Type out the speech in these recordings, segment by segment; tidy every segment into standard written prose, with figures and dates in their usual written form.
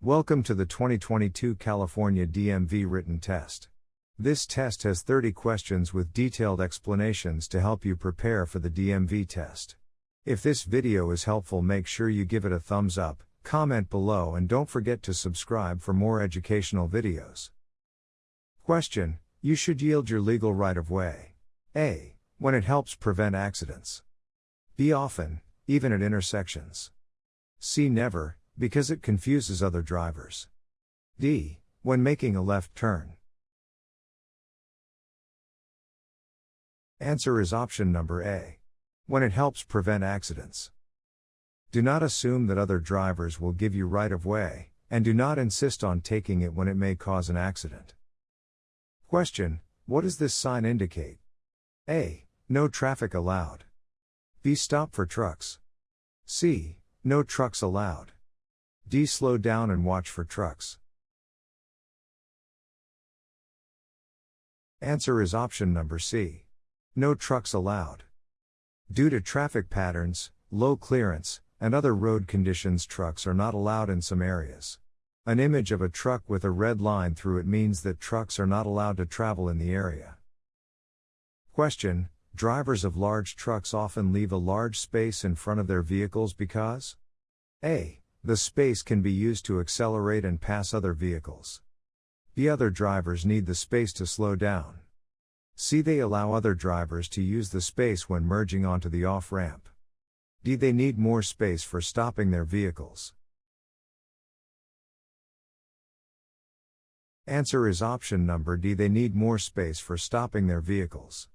Welcome to the 2022 California DMV written test. This test has 30 questions with detailed explanations to help you prepare for the DMV test. If this video is helpful, make sure you give it a thumbs up, comment below, and don't forget to subscribe for more educational videos. Question: you should yield your legal right of way. A. When it helps prevent accidents. B. Often, even at intersections. C. Never, because it confuses other drivers. D. When making a left turn. Answer is option number A. When it helps prevent accidents. Do not assume that other drivers will give you right of way, and do not insist on taking it when it may cause an accident. Question: what does this sign indicate? A. No traffic allowed. B. Stop for trucks. C. No trucks allowed. D. Slow down and watch for trucks. Answer is option number C. No trucks allowed. Due to traffic patterns, low clearance, and other road conditions, trucks are not allowed in some areas. An image of a truck with a red line through it means that trucks are not allowed to travel in the area. Question: drivers of large trucks often leave a large space in front of their vehicles because A. The space can be used to accelerate and pass other vehicles. B. Other drivers need the space to slow down. C. They allow other drivers to use the space when merging onto the off-ramp. D. They need more space for stopping their vehicles. Answer is option number D. They need more space for stopping their vehicles.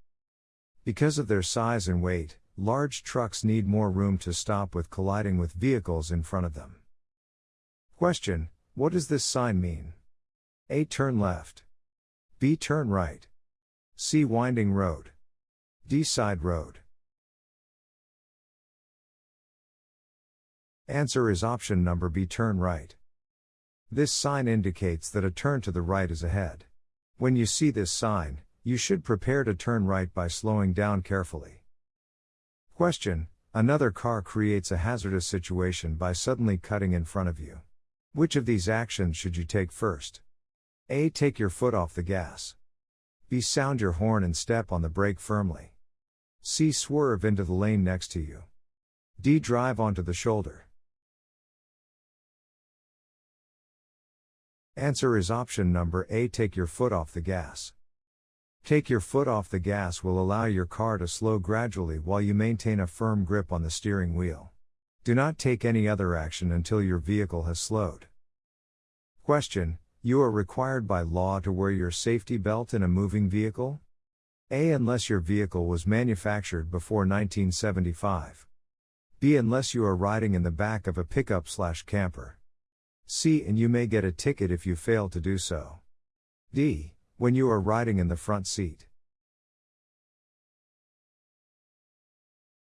Because of their size and weight, large trucks need more room to stop with colliding with vehicles in front of them. Question: what does this sign mean? A. Turn left. B. Turn right. C. Winding road. D. Side road. Answer is option number B. Turn right. This sign indicates that a turn to the right is ahead. When you see this sign, you should prepare to turn right by slowing down carefully. Question: another car creates a hazardous situation by suddenly cutting in front of you. Which of these actions should you take first? A. Take your foot off the gas. B. Sound your horn and step on the brake firmly. C. Swerve into the lane next to you. D. Drive onto the shoulder. Answer is option number A. Take your foot off the gas. Take your foot off the gas will allow your car to slow gradually while you maintain a firm grip on the steering wheel. Do not take any other action until your vehicle has slowed. Question: you are required by law to wear your safety belt in a moving vehicle? A. Unless your vehicle was manufactured before 1975. B. Unless you are riding in the back of a pickup/camper. C. And you may get a ticket if you fail to do so. D. When you are riding in the front seat.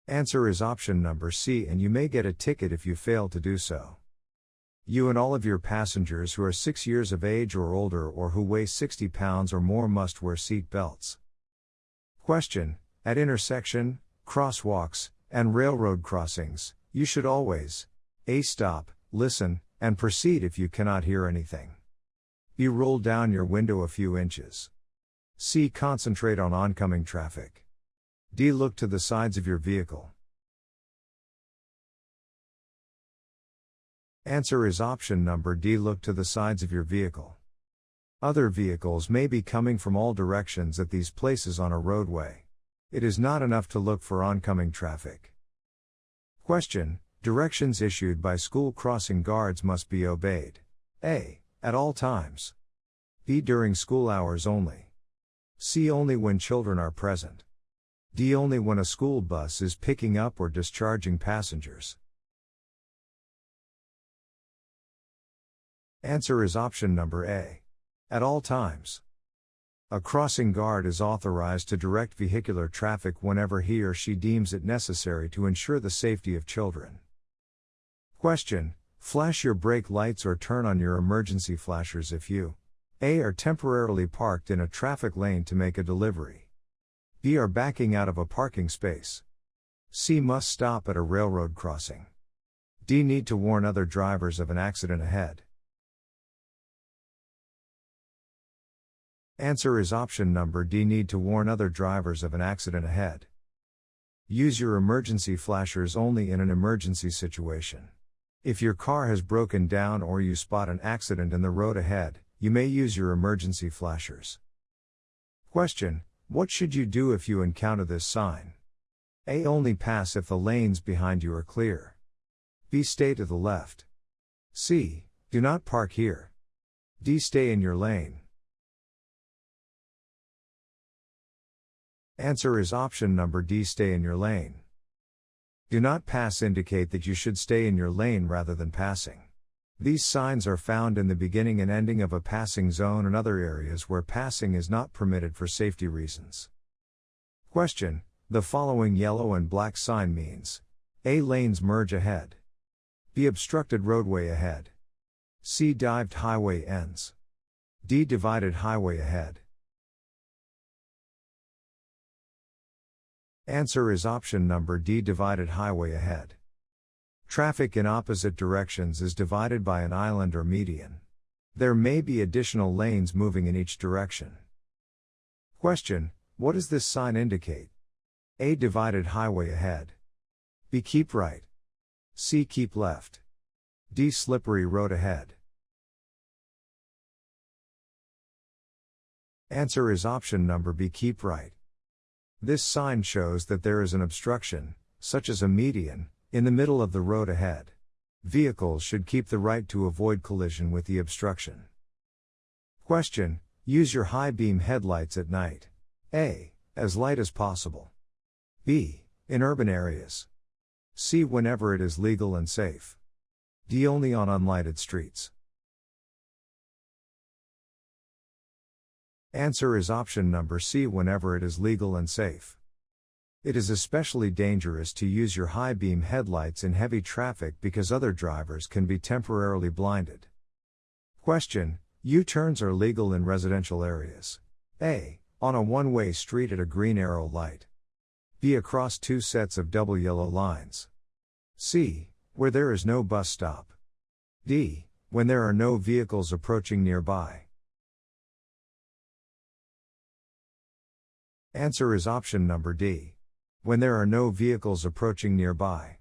Answer is option number C. And you may get a ticket if you fail to do so. You and all of your passengers who are 6 years of age or older or who weigh 60 pounds or more must wear seat belts. Question: at intersection, crosswalks, and railroad crossings, you should always A. Stop, listen, and proceed if you cannot hear anything. B. Roll down your window a few inches. C. Concentrate on oncoming traffic. D. Look to the sides of your vehicle. Answer is option number D. Look to the sides of your vehicle. Other vehicles may be coming from all directions at these places on a roadway. It is not enough to look for oncoming traffic. Question: directions issued by school crossing guards must be obeyed. A. At all times. B. During school hours only. C. Only when children are present. D. Only when a school bus is picking up or discharging passengers. Answer is option number A. At all times. A crossing guard is authorized to direct vehicular traffic whenever he or she deems it necessary to ensure the safety of children. Question: flash your brake lights or turn on your emergency flashers if you A. are temporarily parked in a traffic lane to make a delivery. B. are backing out of a parking space. C. must stop at a railroad crossing. D. need to warn other drivers of an accident ahead. Answer is option number D. Need to warn other drivers of an accident ahead. Use your emergency flashers only in an emergency situation. If your car has broken down or you spot an accident in the road ahead, you may use your emergency flashers. Question: what should you do if you encounter this sign? A. Only pass if the lanes behind you are clear. B. Stay to the left. C. Do not park here. D. Stay in your lane. Answer is option number D. Stay in your lane. Do not pass indicate that you should stay in your lane rather than passing. These signs are found in the beginning and ending of a passing zone and other areas where passing is not permitted for safety reasons. Question: the following yellow and black sign means: A. Lanes merge ahead. B. Obstructed roadway ahead. C. Dived highway ends. D. Divided highway ahead. Answer is option number D. Divided highway ahead. Traffic in opposite directions is divided by an island or median. There may be additional lanes moving in each direction. Question: what does this sign indicate? A. Divided highway ahead. B. Keep right. C. Keep left. D. Slippery road ahead. Answer is option number B. Keep right. This sign shows that there is an obstruction, such as a median, in the middle of the road ahead. Vehicles should keep the right to avoid collision with the obstruction. Question: use your high beam headlights at night. A. As light as possible. B. In urban areas. C. Whenever it is legal and safe. D. Only on unlighted streets. Answer is option number C. Whenever it is legal and safe. It is especially dangerous to use your high beam headlights in heavy traffic because other drivers can be temporarily blinded. Question: U-turns are legal in residential areas. A. On a one-way street at a green arrow light. B. Across two sets of double yellow lines. C. Where there is no bus stop. D. When there are no vehicles approaching nearby. Answer is option number D. When there are no vehicles approaching nearby.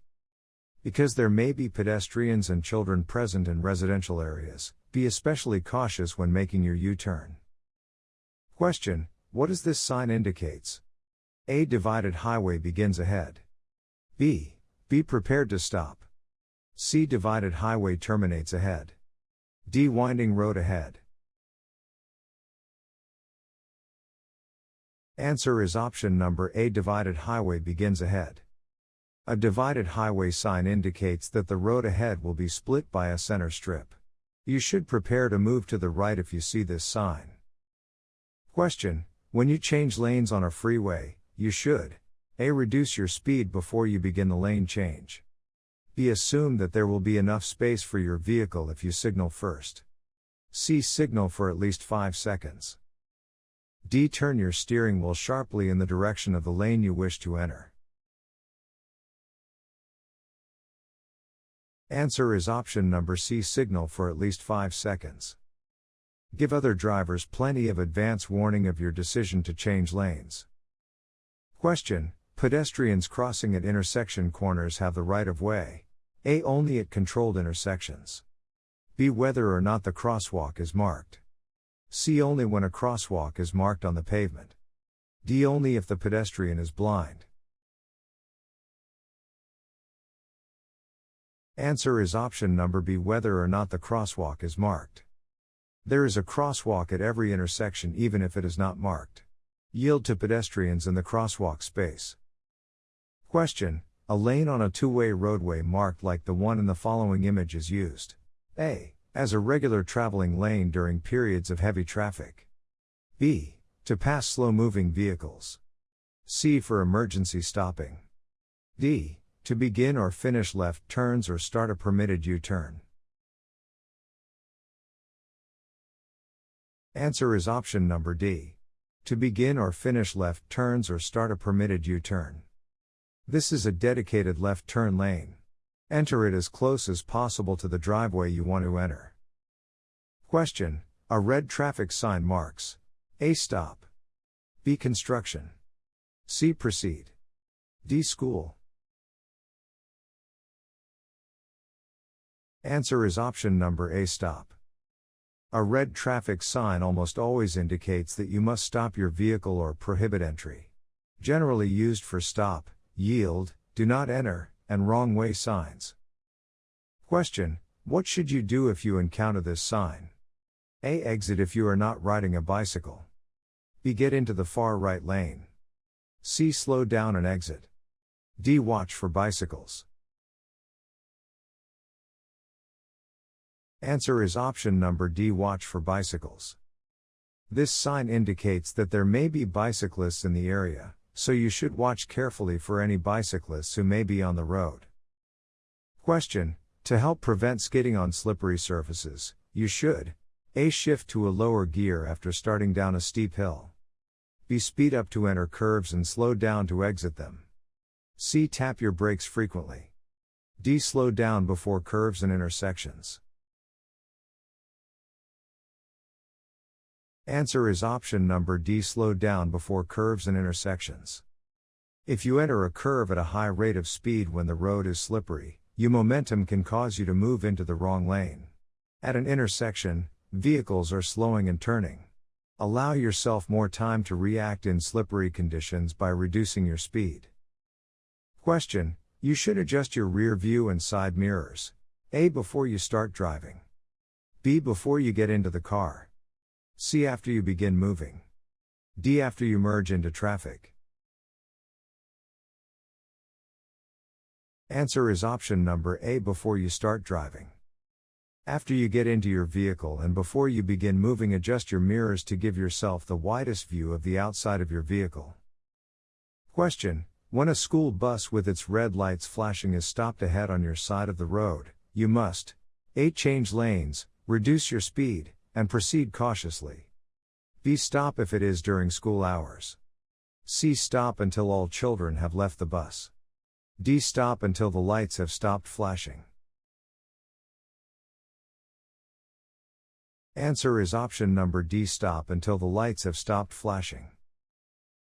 Because there may be pedestrians and children present in residential areas, be especially cautious when making your U-turn. Question: what does this sign indicates? A. Divided highway begins ahead. B. Be prepared to stop. C. Divided highway terminates ahead. D. Winding road ahead. Answer is option number A. Divided highway begins ahead. A divided highway sign indicates that the road ahead will be split by a center strip. You should prepare to move to the right if you see this sign. Question: when you change lanes on a freeway, you should A. Reduce your speed before you begin the lane change. B. Assume that there will be enough space for your vehicle if you signal first. C. Signal for at least 5 seconds. D. Turn your steering wheel sharply in the direction of the lane you wish to enter. Answer is option number C. Signal for at least 5 seconds. Give other drivers plenty of advance warning of your decision to change lanes. Question: pedestrians crossing at intersection corners have the right of way. A. Only at controlled intersections. B. Whether or not the crosswalk is marked. C. Only when a crosswalk is marked on the pavement. D. Only if the pedestrian is blind. Answer is option number B. Whether or not the crosswalk is marked. There is a crosswalk at every intersection even if it is not marked. Yield to pedestrians in the crosswalk space. Question: a lane on a two-way roadway marked like the one in the following image is used. A. As a regular traveling lane during periods of heavy traffic. B. To pass slow-moving vehicles. C. For emergency stopping. D. To begin or finish left turns or start a permitted U-turn. Answer is option number D. To begin or finish left turns or start a permitted U-turn. This is a dedicated left turn lane. Enter it as close as possible to the driveway you want to enter. Question: a red traffic sign marks A. Stop. B. Construction. C. Proceed. D. School. Answer is option number A. Stop. A red traffic sign almost always indicates that you must stop your vehicle or prohibit entry. Generally used for stop, yield, do not enter, and wrong way signs. Question: what should you do if you encounter this sign? A. Exit if you are not riding a bicycle. B. Get into the far right lane. C. Slow down and exit. D. Watch for bicycles. Answer is option number D. Watch for bicycles. This sign indicates that there may be bicyclists in the area, so you should watch carefully for any bicyclists who may be on the road. Question: to help prevent skidding on slippery surfaces, you should A. Shift to a lower gear after starting down a steep hill. B. Speed up to enter curves and slow down to exit them. C. Tap your brakes frequently. D. Slow down before curves and intersections. Answer is option number D. Slow down before curves and intersections. If you enter a curve at a high rate of speed when the road is slippery, your momentum can cause you to move into the wrong lane. At an intersection, vehicles are slowing and turning. Allow yourself more time to react in slippery conditions by reducing your speed. Question: you should adjust your rear view and side mirrors. A. Before you start driving. B. Before you get into the car. C. After you begin moving. D. After you merge into traffic. Answer is option number A. Before you start driving. After you get into your vehicle and before you begin moving, adjust your mirrors to give yourself the widest view of the outside of your vehicle. Question: when a school bus with its red lights flashing is stopped ahead on your side of the road, you must A. Change lanes, reduce your speed, and proceed cautiously. B. Stop if it is during school hours. C. Stop until all children have left the bus. D. Stop until the lights have stopped flashing. Answer is option number D. Stop until the lights have stopped flashing.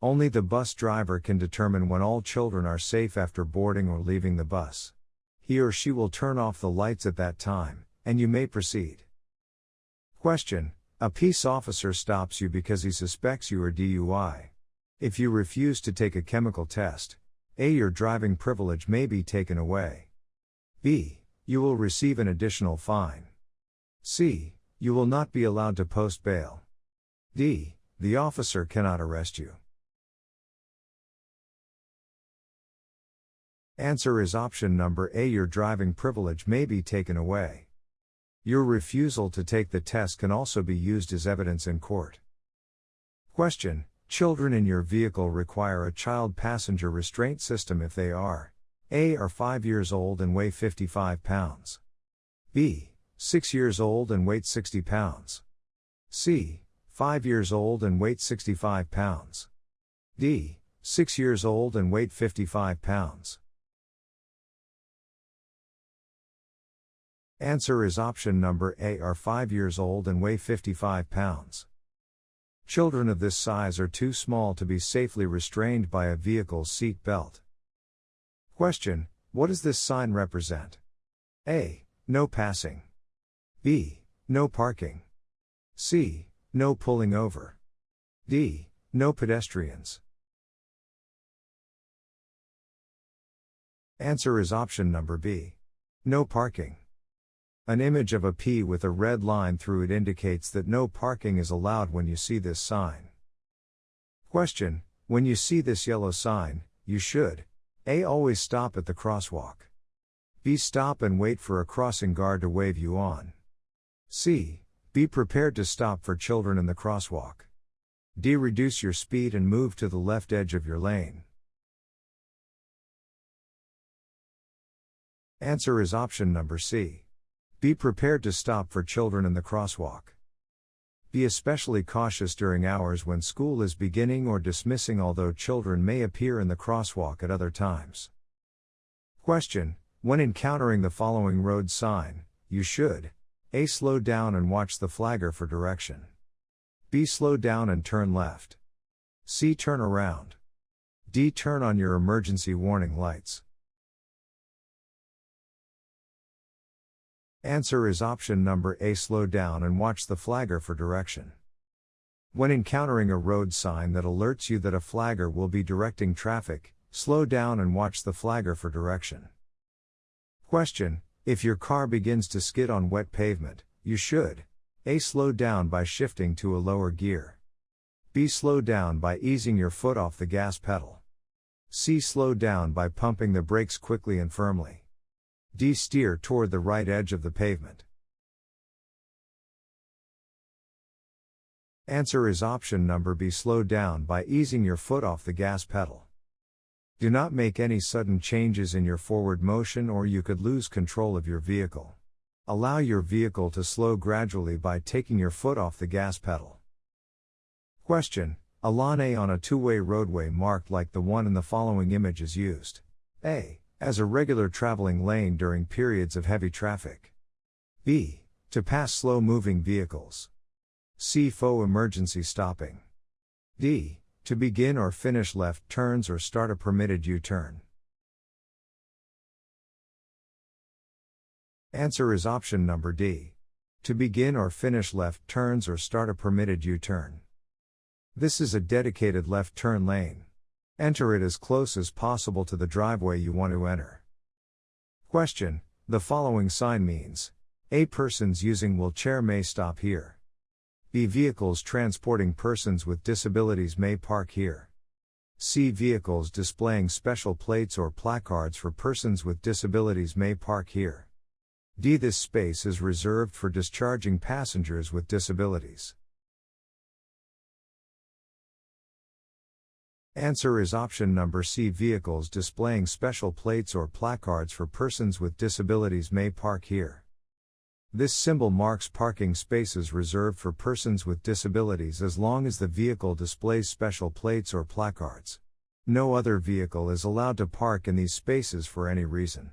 Only the bus driver can determine when all children are safe after boarding or leaving the bus. He or she will turn off the lights at that time, and you may proceed. Question: a peace officer stops you because he suspects you are DUI. If you refuse to take a chemical test, A. Your driving privilege may be taken away. B. You will receive an additional fine. C. You will not be allowed to post bail. D. The officer cannot arrest you. Answer is option number A. Your driving privilege may be taken away. Your refusal to take the test can also be used as evidence in court. Question: children in your vehicle require a child passenger restraint system if they are A. are 5 years old and weigh 55 pounds. B. 6 years old and weight 60 pounds. C. 5 years old and weight 65 pounds. D. 6 years old and weight 55 pounds. Answer is option number A. are 5 years old and weigh 55 pounds. Children of this size are too small to be safely restrained by a vehicle's seat belt. Question: what does this sign represent? A. No passing. B. No parking. C. No pulling over. D. No pedestrians. Answer is option number B. No parking. An image of a P with a red line through it indicates that no parking is allowed when you see this sign. Question: when you see this yellow sign, you should A. always stop at the crosswalk. B. Stop and wait for a crossing guard to wave you on. C. Be prepared to stop for children in the crosswalk. D. Reduce your speed and move to the left edge of your lane. Answer is option number C. Be prepared to stop for children in the crosswalk. Be especially cautious during hours when school is beginning or dismissing, although children may appear in the crosswalk at other times. Question: when encountering the following road sign, you should A. slow down and watch the flagger for direction. B. Slow down and turn left. C. Turn around. D. Turn on your emergency warning lights. Answer is option number A. Slow down and watch the flagger for direction. When encountering a road sign that alerts you that a flagger will be directing traffic, slow down and watch the flagger for direction. Question: if your car begins to skid on wet pavement, you should A. Slow down by shifting to a lower gear. B. Slow down by easing your foot off the gas pedal. C. Slow down by pumping the brakes quickly and firmly. D. Steer toward the right edge of the pavement. Answer is option number B. Slow down by easing your foot off the gas pedal. Do not make any sudden changes in your forward motion or you could lose control of your vehicle. Allow your vehicle to slow gradually by taking your foot off the gas pedal. Question: a lane on a two-way roadway marked like the one in the following image is used. A. As a regular traveling lane during periods of heavy traffic. B. To pass slow-moving vehicles. C. For emergency stopping. D. To begin or finish left turns or start a permitted U-turn. Answer is option number D. To begin or finish left turns or start a permitted U-turn. This is a dedicated left turn lane. Enter it as close as possible to the driveway you want to enter. Question: the following sign means A. Persons using wheelchair may stop here. B. Vehicles transporting persons with disabilities may park here. C. Vehicles displaying special plates or placards for persons with disabilities may park here. D. This space is reserved for discharging passengers with disabilities. Answer is option number C. Vehicles displaying special plates or placards for persons with disabilities may park here. This symbol marks parking spaces reserved for persons with disabilities as long as the vehicle displays special plates or placards. No other vehicle is allowed to park in these spaces for any reason.